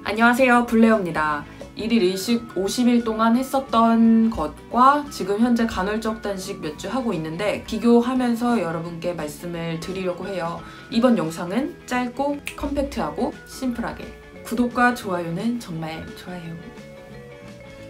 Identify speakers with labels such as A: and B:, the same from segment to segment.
A: 안녕하세요, 블레어입니다. 1일 일식 50일 동안 했었던 것과 지금 현재 간헐적 단식 몇 주 하고 있는데 비교하면서 여러분께 말씀을 드리려고 해요. 이번 영상은 짧고 컴팩트하고 심플하게, 구독과 좋아요는 정말 좋아요.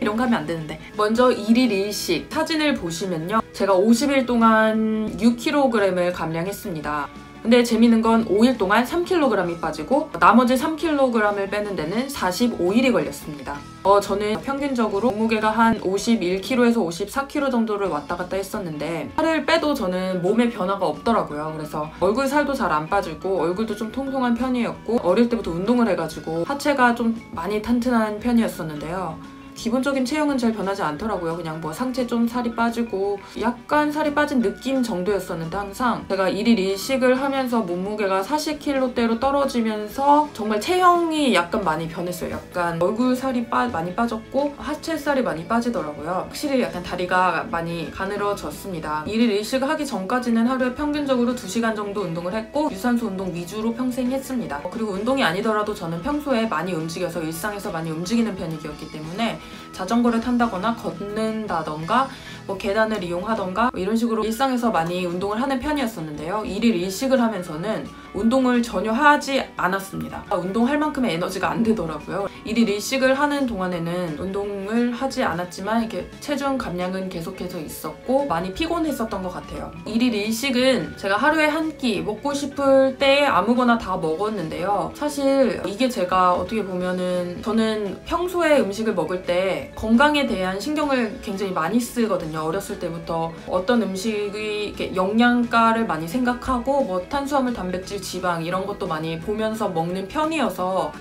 A: 이런 거 하면 안 되는데. 먼저 1일 일식 사진을 보시면요, 제가 50일 동안 6kg을 감량했습니다. 근데 재밌는 건 5일 동안 3kg이 빠지고 나머지 3kg을 빼는 데는 45일이 걸렸습니다. 저는 평균적으로 몸무게가 한 51kg에서 54kg 정도를 왔다 갔다 했었는데 살을 빼도 저는 몸에 변화가 없더라고요. 그래서 얼굴 살도 잘 안 빠지고 얼굴도 좀 통통한 편이었고 어릴 때부터 운동을 해가지고 하체가 좀 많이 탄탄한 편이었었는데요. 기본적인 체형은 잘 변하지 않더라고요. 그냥 뭐 상체 좀 살이 빠지고 약간 살이 빠진 느낌 정도였었는데 항상 제가 1일 일식을 하면서 몸무게가 40kg대로 떨어지면서 정말 체형이 약간 많이 변했어요. 약간 얼굴 살이 많이 빠졌고 하체 살이 많이 빠지더라고요. 확실히 약간 다리가 많이 가늘어졌습니다. 1일 일식을 하기 전까지는 하루에 평균적으로 2시간 정도 운동을 했고 유산소 운동 위주로 평생 했습니다. 그리고 운동이 아니더라도 저는 평소에 많이 움직여서 일상에서 많이 움직이는 편이었기 때문에 자전거를 탄다거나 걷는다던가 뭐 계단을 이용하던가 이런 식으로 일상에서 많이 운동을 하는 편이었었는데요. 1일 일식을 하면서는 운동을 전혀 하지 않았습니다. 운동할 만큼의 에너지가 안 되더라고요. 1일 일식을 하는 동안에는 운동을 하지 않았지만 이렇게 체중 감량은 계속해서 있었고 많이 피곤했었던 것 같아요. 1일 일식은 제가 하루에 한 끼 먹고 싶을 때 아무거나 다 먹었는데요. 사실 이게 제가 어떻게 보면은 저는 평소에 음식을 먹을 때 건강에 대한 신경을 굉장히 많이 쓰거든요. 어렸을 때부터 어떤 음식이 이렇게 영양가를 많이 생각하고 뭐 탄수화물, 단백질, 지방 이런 것도 많이 보면서 먹는 편이어서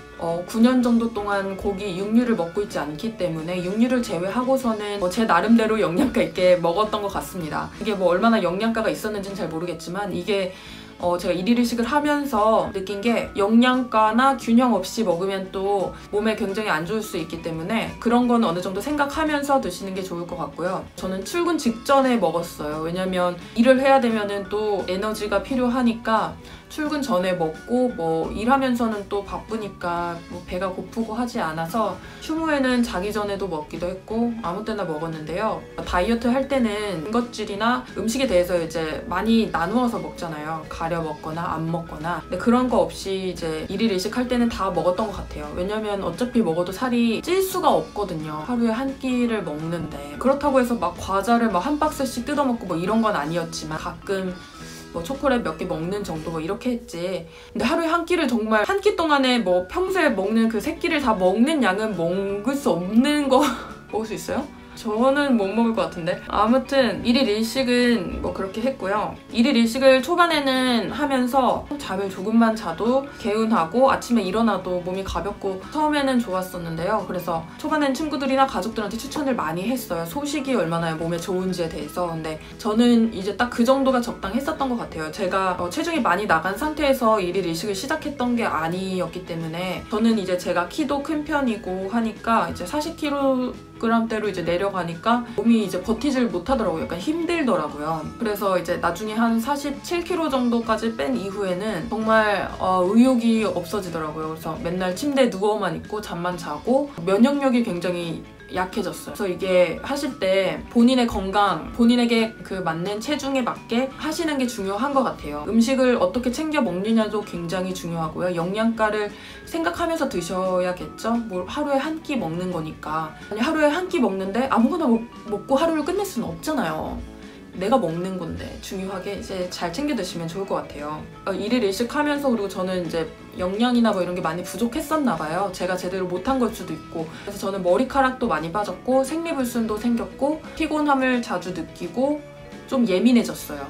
A: 9년 정도 동안 고기, 육류를 먹고 있지 않기 때문에 육류를 제외하고서는 제 나름대로 영양가 있게 먹었던 것 같습니다. 이게 뭐 얼마나 영양가가 있었는지는 잘 모르겠지만 이게 제가 1일 일식을 하면서 느낀 게 영양가나 균형 없이 먹으면 또 몸에 굉장히 안 좋을 수 있기 때문에 그런 건 어느 정도 생각하면서 드시는 게 좋을 것 같고요. 저는 출근 직전에 먹었어요. 왜냐면 일을 해야 되면은 또 에너지가 필요하니까 출근 전에 먹고 뭐 일하면서는 또 바쁘니까 뭐 배가 고프고 하지 않아서 휴무에는 자기 전에도 먹기도 했고 아무 때나 먹었는데요. 다이어트 할 때는 단것질이나 음식에 대해서 이제 많이 나누어서 먹잖아요. 가려 먹거나 안 먹거나. 근데 그런 거 없이 이제 1일 일식 할 때는 다 먹었던 것 같아요. 왜냐면 어차피 먹어도 살이 찔 수가 없거든요. 하루에 한 끼를 먹는데. 그렇다고 해서 막 과자를 막 한 박스씩 뜯어먹고 뭐 이런 건 아니었지만 가끔 뭐 초콜릿 몇 개 먹는 정도 뭐 이렇게 했지. 근데 하루에 한 끼를 정말 한 끼 동안에 뭐 평소에 먹는 그 세 끼를 다 먹는 양은 먹을 수 없는 거 먹을 수 있어요? 저는 못 먹을 것 같은데. 아무튼 1일 일식은 뭐 그렇게 했고요. 1일 일식을 초반에는 하면서 잠을 조금만 자도 개운하고 아침에 일어나도 몸이 가볍고 처음에는 좋았었는데요. 그래서 초반엔 친구들이나 가족들한테 추천을 많이 했어요. 소식이 얼마나 몸에 좋은지에 대해서. 근데 저는 이제 딱 그 정도가 적당했었던 것 같아요. 제가 체중이 많이 나간 상태에서 1일 일식을 시작했던 게 아니었기 때문에 저는 이제 제가 키도 큰 편이고 하니까 이제 40kg대로 이제 내려가니까 몸이 이제 버티질 못하더라고요. 약간 힘들더라고요. 그래서 이제 나중에 한 47kg 정도까지 뺀 이후에는 정말 의욕이 없어지더라고요. 그래서 맨날 침대에 누워만 있고 잠만 자고 면역력이 굉장히 약해졌어요. 그래서 이게 하실 때 본인의 건강, 본인에게 그 맞는 체중에 맞게 하시는 게 중요한 것 같아요. 음식을 어떻게 챙겨 먹느냐도 굉장히 중요하고요. 영양가를 생각하면서 드셔야겠죠? 뭘 하루에 한 끼 먹는 거니까. 아니 하루에 한 끼 먹는데 아무거나 먹고 하루를 끝낼 수는 없잖아요. 내가 먹는 건데 중요하게 이제 잘 챙겨 드시면 좋을 것 같아요. 1일 일식하면서 그리고 저는 이제 영양이나 뭐 이런 게 많이 부족했었나 봐요. 제가 제대로 못한 걸 수도 있고. 그래서 저는 머리카락도 많이 빠졌고 생리불순도 생겼고 피곤함을 자주 느끼고 좀 예민해졌어요.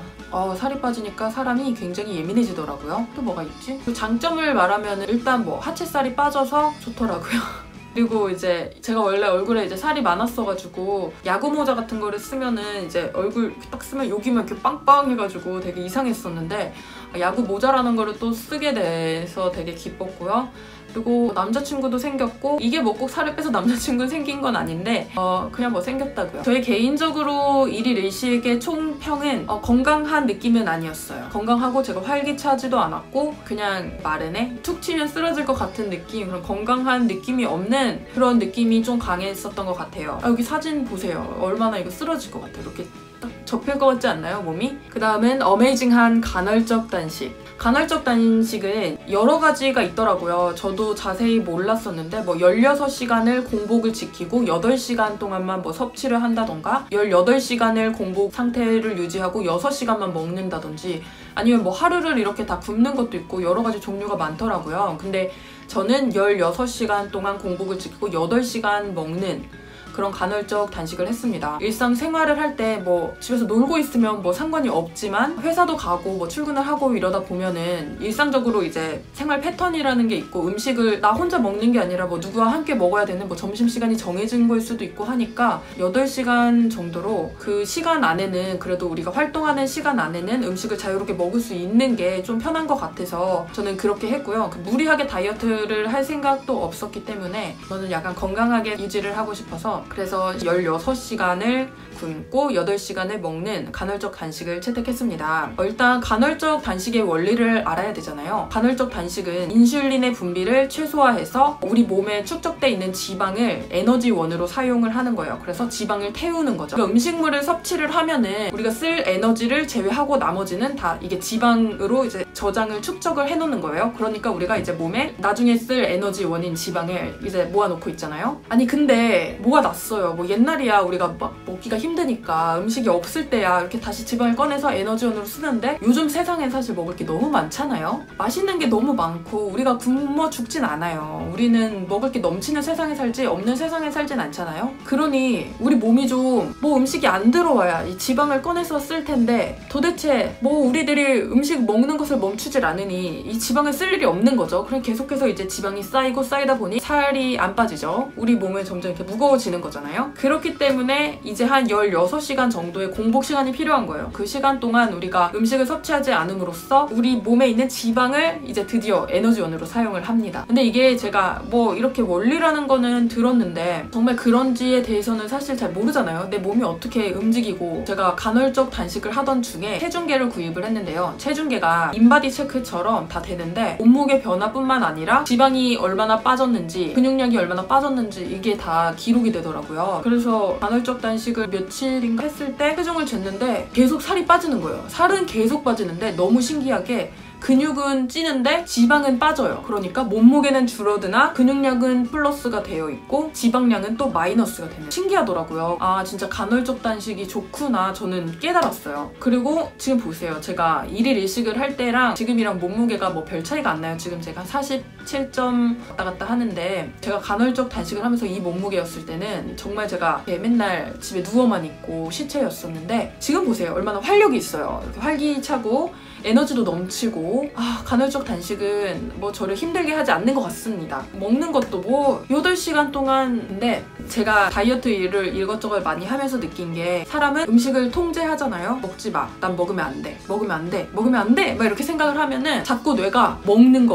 A: 살이 빠지니까 사람이 굉장히 예민해지더라고요. 또 뭐가 있지? 그 장점을 말하면 일단 뭐 하체살이 빠져서 좋더라고요. 그리고 이제 제가 원래 얼굴에 이제 살이 많았어가지고 야구 모자 같은 거를 쓰면은 이제 얼굴 이렇게 딱 쓰면 여기만 이렇게 빵빵해가지고 되게 이상했었는데 야구 모자라는 거를 또 쓰게 돼서 되게 기뻤고요. 그리고 남자친구도 생겼고 이게 뭐 꼭 살을 빼서 남자친구 생긴 건 아닌데 그냥 뭐 생겼다고요. 저희 개인적으로 일일 일식의 총평은 건강한 느낌은 아니었어요. 건강하고 제가 활기차지도 않았고 그냥 마르네? 툭 치면 쓰러질 것 같은 느낌, 그런 건강한 느낌이 없는 그런 느낌이 좀 강했었던 것 같아요. 여기 사진 보세요. 얼마나 이거 쓰러질 것 같아요. 이렇게 딱 접힐 것 같지 않나요, 몸이? 그 다음은 어메이징한 간헐적 단식. 간헐적 단식은 여러 가지가 있더라고요. 저도 자세히 몰랐었는데 뭐 16시간을 공복을 지키고 8시간 동안만 뭐 섭취를 한다던가 18시간을 공복 상태를 유지하고 6시간만 먹는다든지 아니면 뭐 하루를 이렇게 다 굶는 것도 있고 여러 가지 종류가 많더라고요. 근데 저는 16시간 동안 공복을 지키고 8시간 먹는 그런 간헐적 단식을 했습니다. 일상생활을 할 때 뭐 집에서 놀고 있으면 뭐 상관이 없지만 회사도 가고 뭐 출근을 하고 이러다 보면은 일상적으로 이제 생활 패턴이라는 게 있고 음식을 나 혼자 먹는 게 아니라 뭐 누구와 함께 먹어야 되는 뭐 점심시간이 정해진 걸 수도 있고 하니까 8시간 정도로 그 시간 안에는 그래도 우리가 활동하는 시간 안에는 음식을 자유롭게 먹을 수 있는 게 좀 편한 것 같아서 저는 그렇게 했고요. 무리하게 다이어트를 할 생각도 없었기 때문에 저는 약간 건강하게 유지를 하고 싶어서 그래서 16시간을 굶고 8시간을 먹는 간헐적 단식을 채택했습니다. 일단 간헐적 단식의 원리를 알아야 되잖아요. 간헐적 단식은 인슐린의 분비를 최소화해서 우리 몸에 축적돼 있는 지방을 에너지원으로 사용을 하는 거예요. 그래서 지방을 태우는 거죠. 그러니까 음식물을 섭취를 하면은 우리가 쓸 에너지를 제외하고 나머지는 다 이게 지방으로 이제 저장을 축적을 해놓는 거예요. 그러니까 우리가 이제 몸에 나중에 쓸 에너지원인 지방을 이제 모아놓고 있잖아요. 아니 근데 뭐가 났어요. 뭐 옛날이야 우리가 막 먹기가 힘드니까 음식이 없을 때야 이렇게 다시 지방을 꺼내서 에너지원으로 쓰는데 요즘 세상엔 사실 먹을 게 너무 많잖아요. 맛있는 게 너무 많고 우리가 굶어 죽진 않아요. 우리는 먹을 게 넘치는 세상에 살지 없는 세상에 살진 않잖아요. 그러니 우리 몸이 좀 뭐 음식이 안 들어와야 이 지방을 꺼내서 쓸 텐데 도대체 뭐 우리들이 음식 먹는 것을 멈추질 않으니 이 지방을 쓸 일이 없는 거죠. 그럼 계속해서 이제 지방이 쌓이고 쌓이다 보니 살이 안 빠지죠. 우리 몸은 점점 이렇게 무거워지는 거잖아요. 그렇기 때문에 이제 한 16시간 정도의 공복 시간이 필요한 거예요. 그 시간 동안 우리가 음식을 섭취하지 않음으로써 우리 몸에 있는 지방을 이제 드디어 에너지원으로 사용을 합니다. 근데 이게 제가 뭐 이렇게 원리라는 거는 들었는데 정말 그런지에 대해서는 사실 잘 모르잖아요. 내 몸이 어떻게 움직이고 제가 간헐적 단식을 하던 중에 체중계를 구입을 했는데요. 체중계가 인바디 체크처럼 다 되는데 몸무게 변화뿐만 아니라 지방이 얼마나 빠졌는지 근육량이 얼마나 빠졌는지 이게 다 기록이 되더라고요. 그래서 간헐적 단식을 며칠인가 했을 때 체중을 쟀는데 계속 살이 빠지는 거예요. 살은 계속 빠지는데 너무 신기하게 근육은 찌는데 지방은 빠져요. 그러니까 몸무게는 줄어드나 근육량은 플러스가 되어 있고 지방량은 또 마이너스가 되는. 신기하더라고요. 아 진짜 간헐적 단식이 좋구나 저는 깨달았어요. 그리고 지금 보세요. 제가 1일 일식을 할 때랑 지금이랑 몸무게가 뭐 별 차이가 안 나요. 지금 제가 47점 왔다 갔다 하는데 제가 간헐적 단식을 하면서 이 몸무게였을 때는 정말 제가 맨날 집에 누워만 있고 시체였었는데 지금 보세요. 얼마나 활력이 있어요. 이렇게 활기차고 에너지도 넘치고 간헐적 단식은 뭐 저를 힘들게 하지 않는 것 같습니다. 먹는 것도 뭐 8시간 동안인데 제가 다이어트 일을 이것저것 많이 하면서 느낀 게 사람은 음식을 통제하잖아요. 먹지 마. 난 먹으면 안 돼. 먹으면 안 돼. 먹으면 안 돼. 막 이렇게 생각을 하면은 자꾸 뇌가 먹는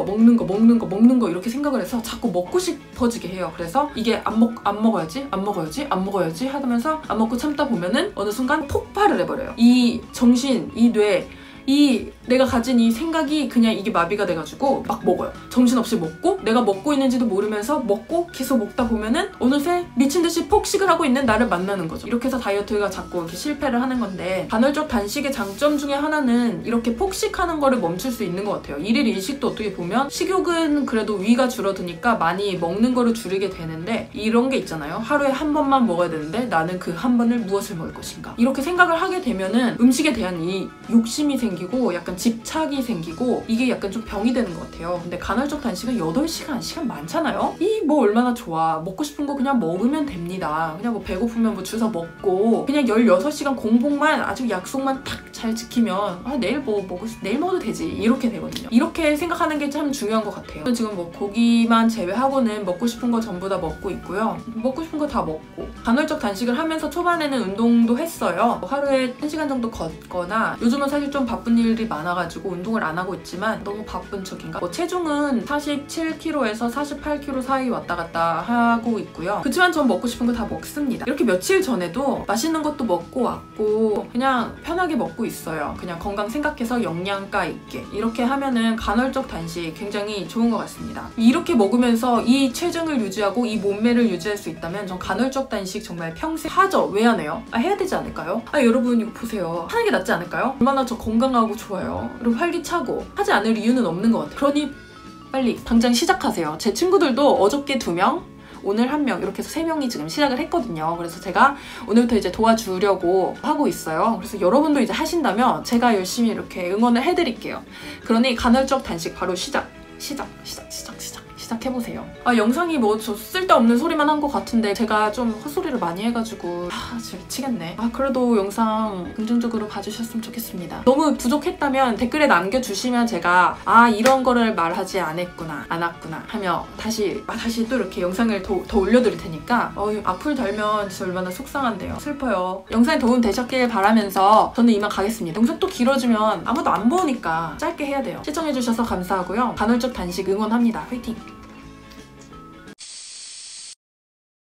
A: 거 이렇게 생각을 해서 자꾸 먹고 싶어지게 해요. 그래서 이게 안 먹어야지 하면서 안 먹고 참다 보면은 어느 순간 폭발을 해버려요. 이 정신, 이 뇌, 내가 가진 이 생각이 그냥 이게 마비가 돼가지고 막 먹어요. 정신없이 먹고 내가 먹고 있는지도 모르면서 먹고 계속 먹다 보면은 어느새 미친듯이 폭식을 하고 있는 나를 만나는 거죠. 이렇게 해서 다이어트가 자꾸 이렇게 실패를 하는 건데 간헐적 단식의 장점 중에 하나는 이렇게 폭식하는 거를 멈출 수 있는 것 같아요. 1일 일식도 어떻게 보면 식욕은 그래도 위가 줄어드니까 많이 먹는 거를 줄이게 되는데 이런 게 있잖아요. 하루에 한 번만 먹어야 되는데 나는 그 한 번을 무엇을 먹을 것인가 이렇게 생각을 하게 되면은 음식에 대한 이 욕심이 생기고 약간 집착이 생기고 이게 약간 좀 병이 되는 것 같아요. 근데 간헐적 단식은 8시간 시간 많잖아요? 이 뭐 얼마나 좋아. 먹고 싶은 거 그냥 먹으면 됩니다. 그냥 뭐 배고프면 뭐 주워 먹고 그냥 16시간 공복만 아주 약속만 탁 잘 지키면 내일 내일 먹어도 되지 이렇게 되거든요. 이렇게 생각하는 게 참 중요한 것 같아요. 지금 뭐 고기만 제외하고는 먹고 싶은 거 전부 다 먹고 있고요. 먹고 싶은 거 다 먹고 간헐적 단식을 하면서 초반에는 운동도 했어요. 하루에 1시간 정도 걷거나 요즘은 사실 좀 바쁜 일이 많아가지고 운동을 안 하고 있지만 너무 바쁜 척인가? 체중은 47kg에서 48kg 사이 왔다 갔다 하고 있고요. 그치만 전 먹고 싶은 거 다 먹습니다. 이렇게 며칠 전에도 맛있는 것도 먹고 왔고 그냥 편하게 먹고 있어요. 그냥 건강 생각해서 영양가 있게 이렇게 하면은 간헐적 단식 굉장히 좋은 것 같습니다. 이렇게 먹으면서 이 체중을 유지하고 이 몸매를 유지할 수 있다면 전 간헐적 단식 정말 평생 하죠. 왜 안 해요? 해야 되지 않을까요? 여러분 이거 보세요. 하는 게 낫지 않을까요? 얼마나 저 건강하고 좋아요. 그리고 활기차고 하지 않을 이유는 없는 것 같아요. 그러니 빨리 당장 시작하세요. 제 친구들도 어저께 2명 오늘 1명 이렇게 해서 3명이 지금 시작을 했거든요. 그래서 제가 오늘부터 이제 도와주려고 하고 있어요. 그래서 여러분도 이제 하신다면 제가 열심히 이렇게 응원을 해드릴게요. 그러니 간헐적 단식 바로 시작해보세요. 영상이 뭐 저 쓸데없는 소리만 한 것 같은데 제가 좀 헛소리를 많이 해가지고 진짜 미치겠네. 그래도 영상 긍정적으로 봐주셨으면 좋겠습니다. 너무 부족했다면 댓글에 남겨주시면 제가 이런 거를 말하지 않았구나 하며 다시 또 이렇게 영상을 더 올려드릴 테니까 악플 달면 진짜 얼마나 속상한데요. 슬퍼요. 영상에 도움 되셨길 바라면서 저는 이만 가겠습니다. 영상 또 길어지면 아무도 안 보니까 짧게 해야 돼요. 시청해주셔서 감사하고요. 간헐적 단식 응원합니다. 화이팅!